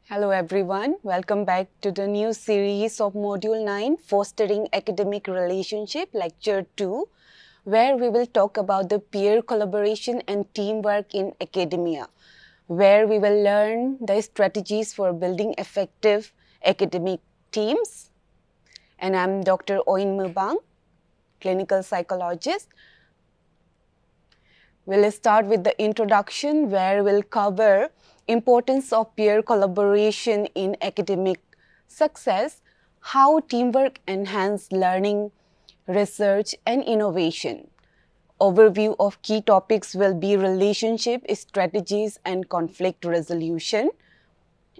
Hello everyone, welcome back to the new series of Module 9, Fostering Academic Relationship, Lecture 2, where we will talk about the peer collaboration and teamwork in academia, where we will learn the strategies for building effective academic teams. And I'm Dr. Oin Mubang, clinical psychologist. We'll start with the introduction where we'll cover importance of peer collaboration in academic success, how teamwork enhances learning, research, and innovation. Overview of key topics will be relationship, strategies, and conflict resolution.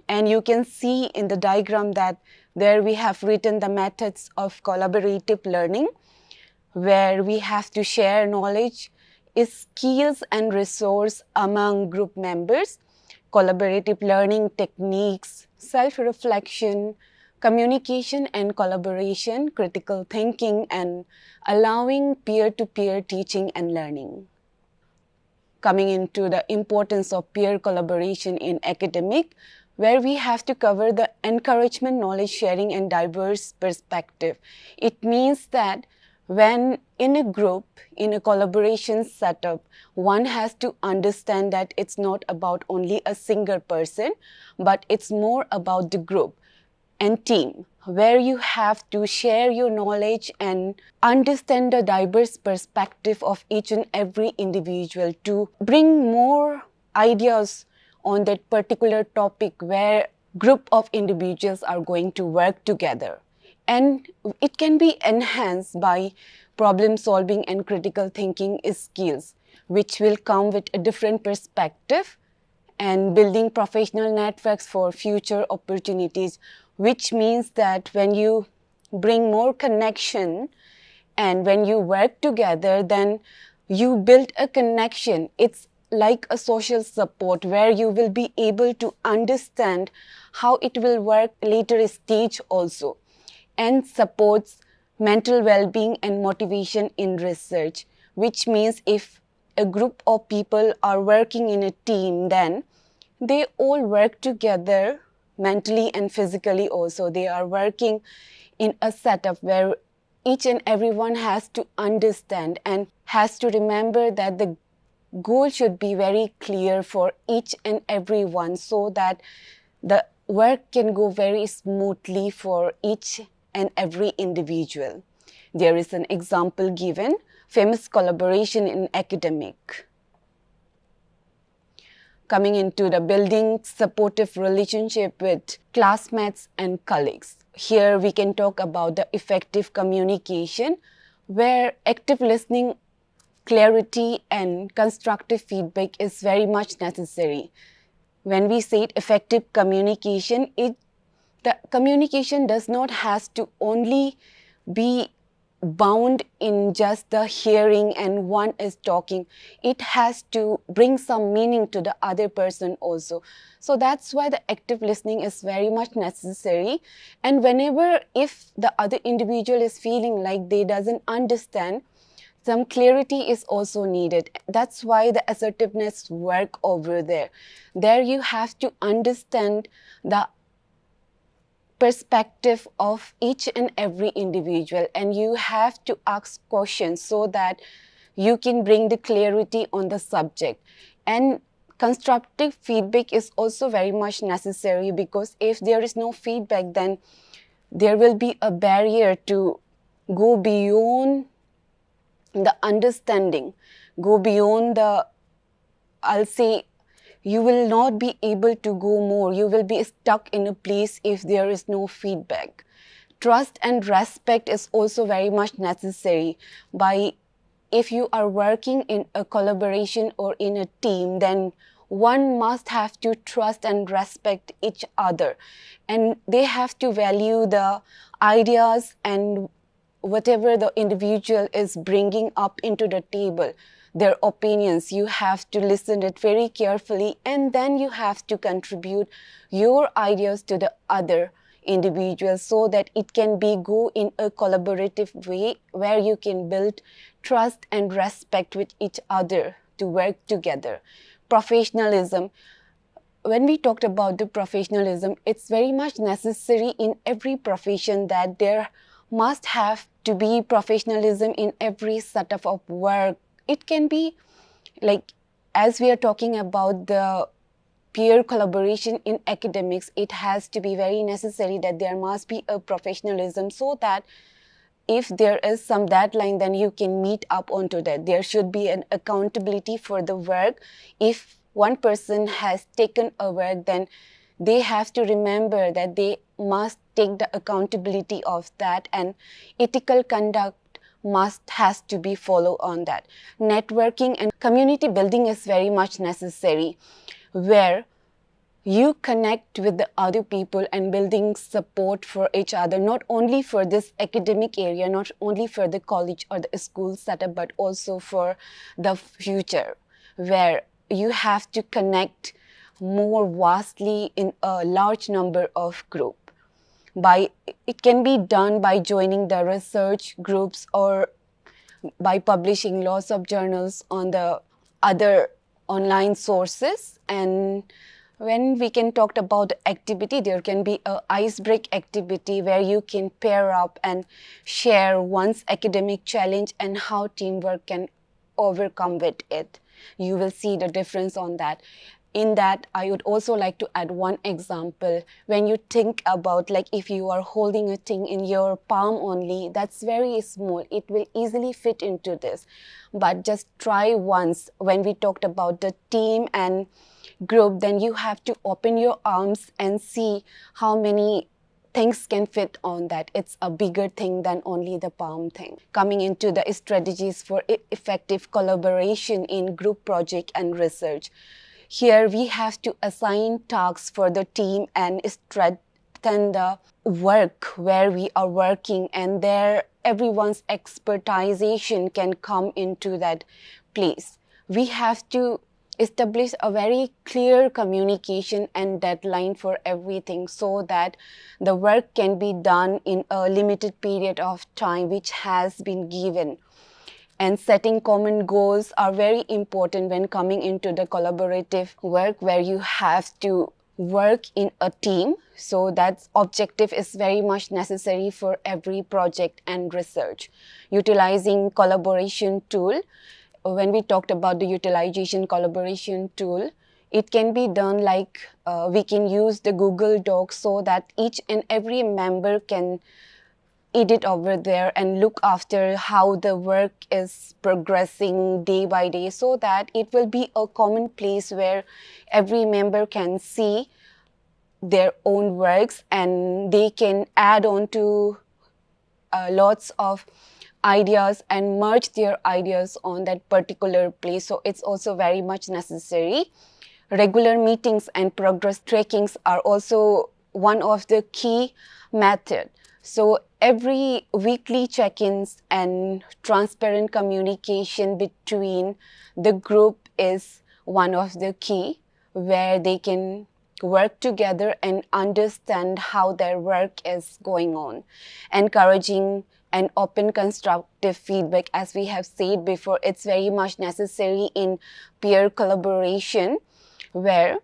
And you can see in the diagram that there we have written the methods of collaborative learning, where we have to share knowledge, skills, and resource among group members, collaborative learning techniques, self-reflection, communication and collaboration, critical thinking, and allowing peer-to-peer teaching and learning. Coming into the importance of peer collaboration in academic, where we have to cover the encouragement, knowledge sharing, and diverse perspective. It means that when in a group, in a collaboration setup, one has to understand that it's not about only a single person, but it's more about the group and team, where you have to share your knowledge and understand the diverse perspective of each and every individual to bring more ideas on that particular topic where group of individuals are going to work together. And it can be enhanced by problem solving and critical thinking skills, which will come with a different perspective, and building professional networks for future opportunities, which means that when you bring more connection and when you work together, then you build a connection. It's like a social support where you will be able to understand how it will work later stage also, and supports mental well-being and motivation in research, which means if a group of people are working in a team, then they all work together mentally and physically also. They are working in a setup where each and everyone has to understand and has to remember that the goal should be very clear for each and every one, so that the work can go very smoothly for each and every individual. There is an example given, famous collaboration in academic. Coming into the building supportive relationship with classmates and colleagues. Here we can talk about the effective communication, where active listening, clarity, and constructive feedback is very much necessary. When we say effective communication, the communication does not have to only be bound in just the hearing and one is talking. It has to bring some meaning to the other person also. So that's why the active listening is very much necessary. And whenever if the other individual is feeling like they doesn't understand, some clarity is also needed. That's why the assertiveness work over there. There you have to understand the perspective of each and every individual, and you have to ask questions so that you can bring the clarity on the subject. And constructive feedback is also very much necessary, because if there is no feedback, then there will be a barrier to go beyond the understanding, go beyond the, I'll say, you will not be able to go more. You will be stuck in a place if there is no feedback. Trust and respect is also very much necessary. If you are working in a collaboration or in a team, then one must have to trust and respect each other. And they have to value the ideas and whatever the individual is bringing up into the table. Their opinions, you have to listen it very carefully, and then you have to contribute your ideas to the other individual so that it can go in a collaborative way where you can build trust and respect with each other to work together. Professionalism, when we talked about the professionalism, it's very much necessary in every profession that there must have to be professionalism in every setup of work. It can be like, as we are talking about the peer collaboration in academics, it has to be very necessary that there must be a professionalism, so that if there is some deadline, then you can meet up onto that. There should be an accountability for the work. If one person has taken a work, then they have to remember that they must take the accountability of that, and ethical conduct has to be followed on that. Networking and community building is very much necessary, where you connect with the other people and building support for each other, not only for this academic area, not only for the college or the school setup, but also for the future, where you have to connect more vastly in a large number of groups. It can be done by joining the research groups or by publishing lots of journals on the other online sources. And when we can talk about the activity, there can be an icebreak activity where you can pair up and share one's academic challenge and how teamwork can overcome with it. You will see the difference on that. In that, I would also like to add one example. When you think about, like, if you are holding a thing in your palm only, that's very small. It will easily fit into this. But just try once. When we talked about the team and group, then you have to open your arms and see how many things can fit on that. It's a bigger thing than only the palm thing. Coming into the strategies for effective collaboration in group project and research. Here we have to assign tasks for the team and strengthen the work where we are working, and there everyone's expertization can come into that place. We have to establish a very clear communication and deadline for everything, so that the work can be done in a limited period of time which has been given. And setting common goals are very important when coming into the collaborative work, where you have to work in a team. So that objective is very much necessary for every project and research. Utilizing collaboration tool. When we talked about the utilization collaboration tool, it can be done like we can use the Google Docs, so that each and every member can edit over there and look after how the work is progressing day by day, so that it will be a common place where every member can see their own works and they can add on to lots of ideas and merge their ideas on that particular place. So it's also very much necessary. Regular meetings and progress trackings are also one of the key methods. So every weekly check-ins and transparent communication between the group is one of the key, where they can work together and understand how their work is going on. Encouraging and open constructive feedback, as we have said before, it's very much necessary in peer collaboration, where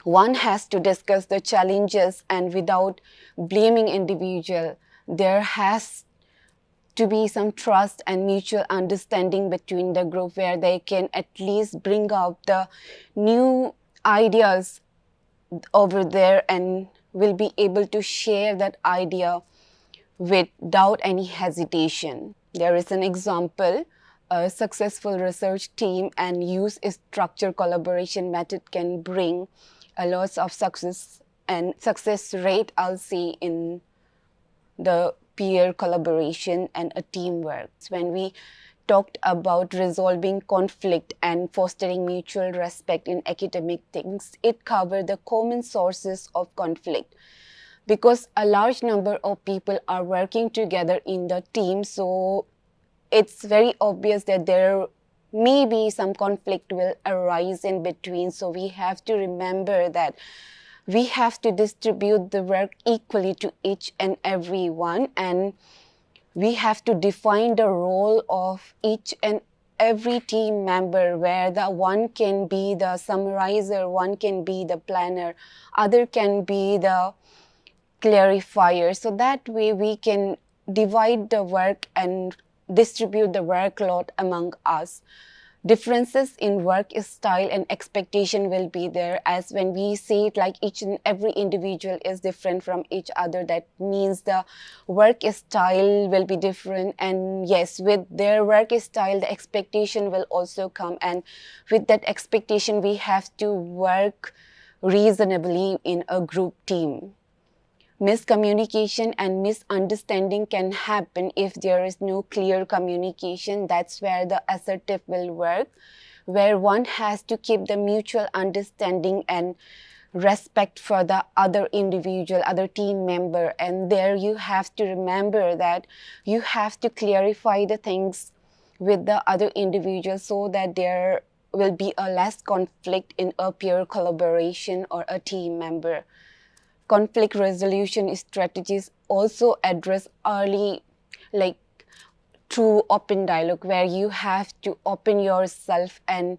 one has to discuss the challenges and without blaming individual. There has to be some trust and mutual understanding between the group, where they can at least bring out the new ideas over there and will be able to share that idea without any hesitation. There is an example. A successful research team and use a structured collaboration method can bring a lot of success and success rate, I'll say, in the peer collaboration and a teamwork. When we talked about resolving conflict and fostering mutual respect in academic things, it covered the common sources of conflict, because a large number of people are working together in the team. So it's very obvious that there maybe some conflict will arise in between. So we have to remember that we have to distribute the work equally to each and every one, and we have to define the role of each and every team member, where the one can be the summarizer, one can be the planner, other can be the clarifier. So that way we can divide the work and distribute the workload among us. Differences in work style and expectation will be there, as when we say it like each and every individual is different from each other, that means the work style will be different. And yes, with their work style, the expectation will also come, and with that expectation we have to work reasonably in a group team. Miscommunication and misunderstanding can happen if there is no clear communication. That's where the assertive will work, where one has to keep the mutual understanding and respect for the other individual, other team member. And there you have to remember that you have to clarify the things with the other individual, so that there will be a less conflict in a peer collaboration or a team member. Conflict resolution strategies also address early, like through open dialogue, where you have to open yourself and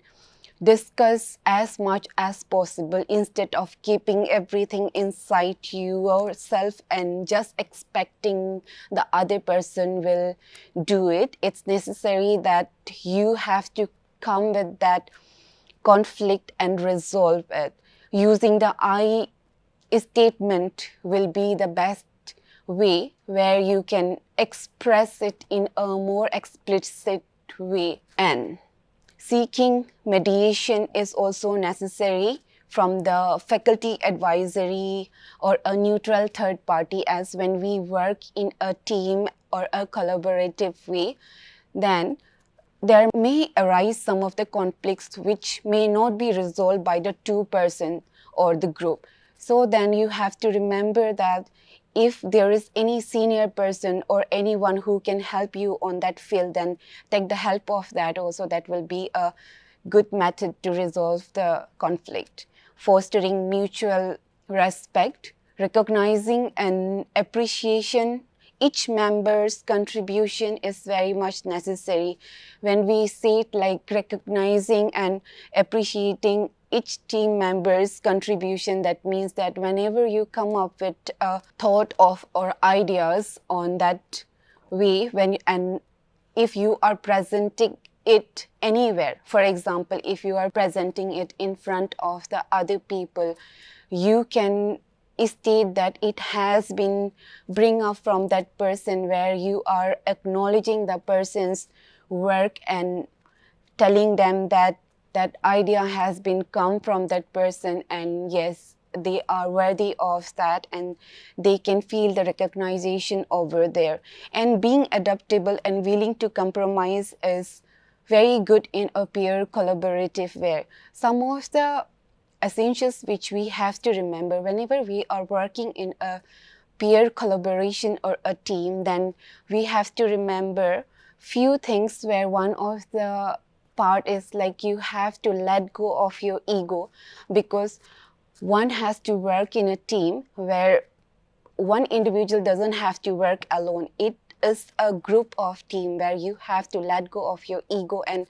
discuss as much as possible, instead of keeping everything inside yourself and just expecting the other person will do it. It's necessary that you have to come with that conflict and resolve it. Using the I statement will be the best way, where you can express it in a more explicit way. And seeking mediation is also necessary from the faculty advisory or a neutral third party, as when we work in a team or a collaborative way, then there may arise some of the conflicts which may not be resolved by the two person or the group. So then you have to remember that if there is any senior person or anyone who can help you on that field, then take the help of that also. That will be a good method to resolve the conflict. Fostering mutual respect, recognizing and appreciation each member's contribution is very much necessary. When we say it like recognizing and appreciating each team member's contribution, that means that whenever you come up with a thought of or ideas on that way, and if you are presenting it anywhere, for example, if you are presenting it in front of the other people, you can state that it has been bring up from that person, where you are acknowledging the person's work and telling them that that idea has been come from that person, and yes, they are worthy of that, and they can feel the recognition over there. And being adaptable and willing to compromise is very good in a peer collaborative way. Some of the essentials which we have to remember whenever we are working in a peer collaboration or a team, then we have to remember few things, where one of the part is like you have to let go of your ego, because one has to work in a team where one individual doesn't have to work alone. It is a group of team where you have to let go of your ego and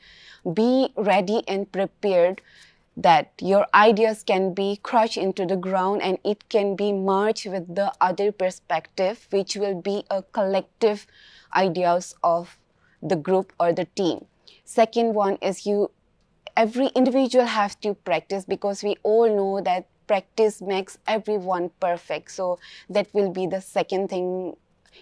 be ready and prepared that your ideas can be crushed into the ground and it can be merged with the other perspective, which will be a collective ideas of the group or the team. Second one is every individual have to practice, because we all know that practice makes everyone perfect. So that will be the second thing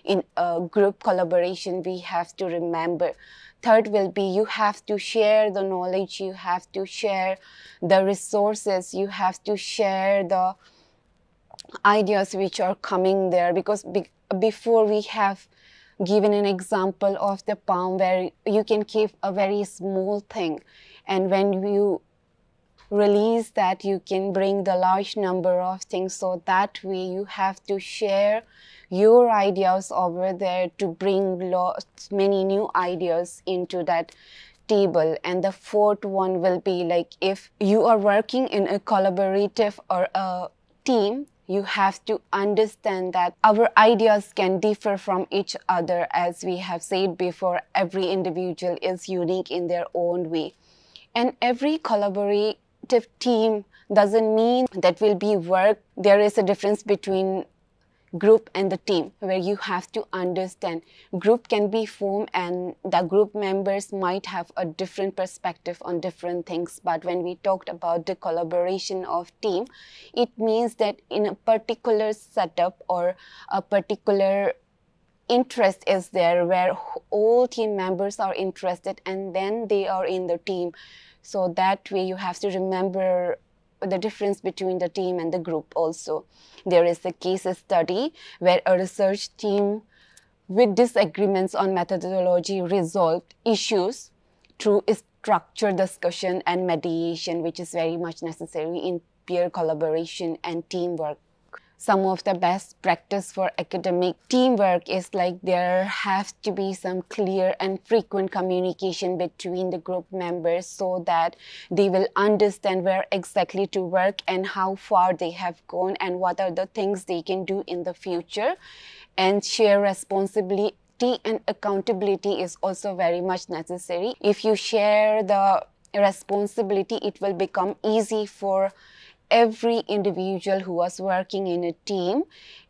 in a group collaboration we have to remember. Third will be you have to share the knowledge, you have to share the resources, you have to share the ideas which are coming there, because before we have given an example of the palm, where you can keep a very small thing, and when you release that, you can bring the large number of things. So that way you have to share your ideas over there to bring many new ideas into that table. And the fourth one will be like, if you are working in a collaborative or a team, you have to understand that our ideas can differ from each other. As we have said before, every individual is unique in their own way. And every collaborative team doesn't mean that will be work. There is a difference between group and the team, where you have to understand group can be formed and the group members might have a different perspective on different things. But when we talked about the collaboration of team, it means that in a particular setup or a particular interest is there where all team members are interested and then they are in the team. So that way you have to remember the difference between the team and the group also. There is a case study where a research team with disagreements on methodology resolved issues through structured discussion and mediation, which is very much necessary in peer collaboration and teamwork. Some of the best practice for academic teamwork is like there has to be some clear and frequent communication between the group members so that they will understand where exactly to work and how far they have gone and what are the things they can do in the future. And share responsibility and accountability is also very much necessary. If you share the responsibility, it will become easy for every individual who was working in a team.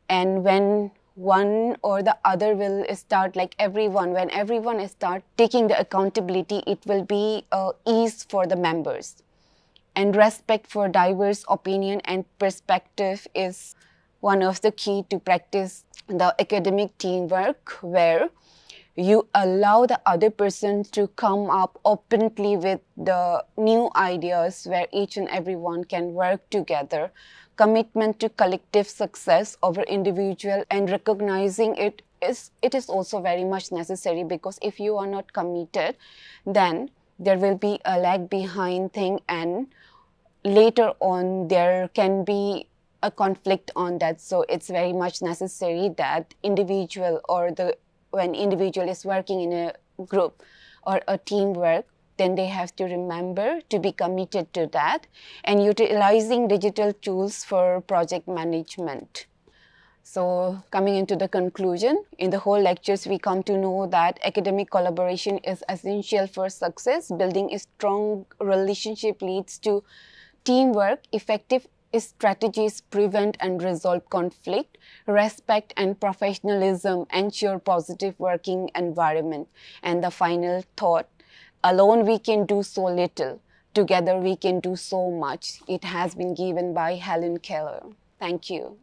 And when one or the other will start, like everyone, when everyone start taking the accountability, it will be ease for the members. And respect for diverse opinion and perspective is one of the key to practice the academic teamwork, where you allow the other person to come up openly with the new ideas where each and everyone can work together. Commitment to collective success over individual and recognizing it is also very much necessary, because if you are not committed, then there will be a lag behind thing and later on there can be a conflict on that. So it's very much necessary that individual or when individual is working in a group or a teamwork, then they have to remember to be committed to that and utilizing digital tools for project management. So coming into the conclusion, in the whole lectures, we come to know that academic collaboration is essential for success. Building a strong relationship leads to teamwork. Effective strategies prevent and resolve conflict. Respect and professionalism ensure positive working environment. And the final thought, alone we can do so little. Together we can do so much. It has been given by Helen Keller. Thank you.